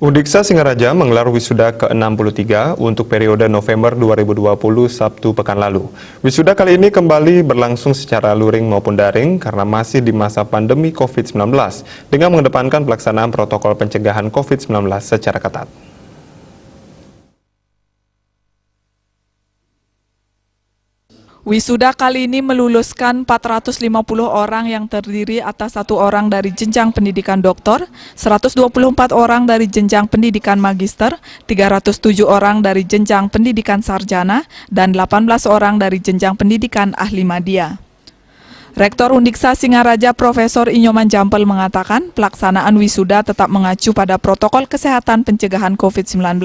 Undiksa Singaraja menggelar wisuda ke-63 untuk periode November 2020 Sabtu pekan lalu. Wisuda kali ini kembali berlangsung secara luring maupun daring karena masih di masa pandemi COVID-19 dengan mengedepankan pelaksanaan protokol pencegahan COVID-19 secara ketat. Wisuda kali ini meluluskan 450 orang yang terdiri atas 1 orang dari jenjang pendidikan doktor, 124 orang dari jenjang pendidikan magister, 307 orang dari jenjang pendidikan sarjana, dan 18 orang dari jenjang pendidikan ahli madya. Rektor Undiksa Singaraja Profesor Inyoman Jampel mengatakan pelaksanaan wisuda tetap mengacu pada protokol kesehatan pencegahan COVID-19.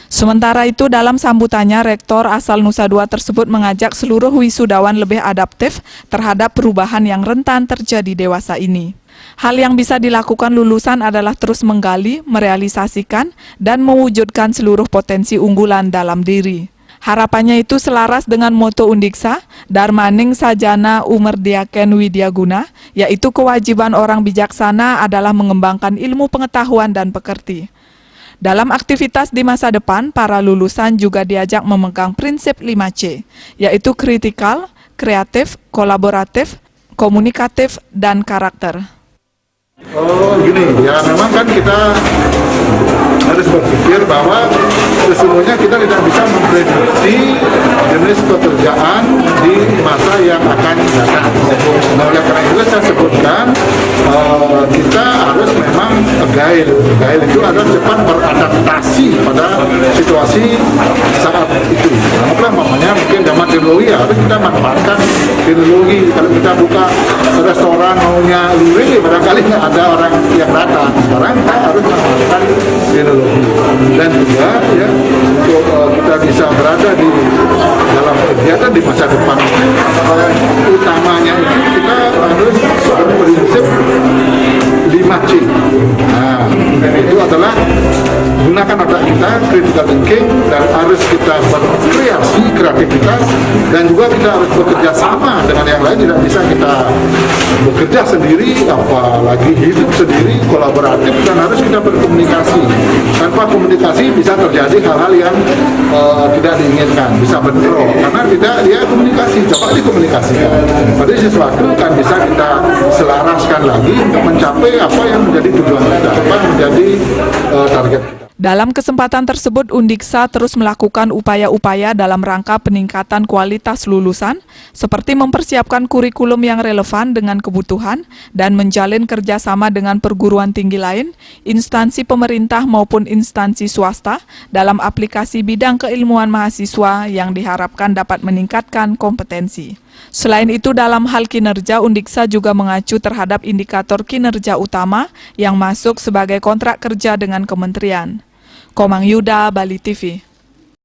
Sementara itu, dalam sambutannya, Rektor asal Nusa Dua tersebut mengajak seluruh wisudawan lebih adaptif terhadap perubahan yang rentan terjadi dewasa ini. Hal yang bisa dilakukan lulusan adalah terus menggali, merealisasikan, dan mewujudkan seluruh potensi unggulan dalam diri. Harapannya itu selaras dengan moto Undiksa, Darmaning Sajana Umerdiaken Widyaguna, yaitu kewajiban orang bijaksana adalah mengembangkan ilmu pengetahuan dan pekerti. Dalam aktivitas di masa depan, para lulusan juga diajak memegang prinsip 5C, yaitu kritikal, kreatif, kolaboratif, komunikatif, dan karakter. Gini, ya memang kan kita harus berpikir bahwa sesungguhnya kita tidak bisa memprediksi jenis pekerjaan di masa yang akan datang. Nah, oleh karena itu saya sebutkan kita harus memang agile. Agile itu adalah cepat beradaptasi pada situasi saat itu. Nah, namanya mungkin zaman teknologi ya, harus kita manfaatkan teknologi. Kalau kita buka restoran maunya luring, barangkali nggak ada orang yang datang. Sekarang kita harus manfaatkan teknologi. Dan juga ya untuk kita bisa berada di dalam kegiatan di masa depan, utamanya itu kita harus berprinsip 5C. Nah, dan itu adalah gunakan otak kita, critical thinking, dan harus kita berkreasi, kreativitas, dan juga kita harus bekerja sama dengan yang lain. Tidak bisa kita bekerja sendiri, apalagi hidup sendiri, kolaboratif, dan harus kita berkomunikasi. Tanpa komunikasi bisa terjadi hal-hal yang tidak diinginkan, bisa bentrok, karena tidak dia komunikasi, coba dikomunikasikan. Padahal sesuatu kan bisa kita selaraskan lagi untuk mencapai apa yang menjadi tujuan kita, apa yang menjadi target kita. Dalam kesempatan tersebut, Undiksa terus melakukan upaya-upaya dalam rangka peningkatan kualitas lulusan, seperti mempersiapkan kurikulum yang relevan dengan kebutuhan dan menjalin kerjasama dengan perguruan tinggi lain, instansi pemerintah maupun instansi swasta dalam aplikasi bidang keilmuan mahasiswa yang diharapkan dapat meningkatkan kompetensi. Selain itu, dalam hal kinerja, Undiksa juga mengacu terhadap indikator kinerja utama yang masuk sebagai kontrak kerja dengan kementerian. Komang Yuda, Bali TV.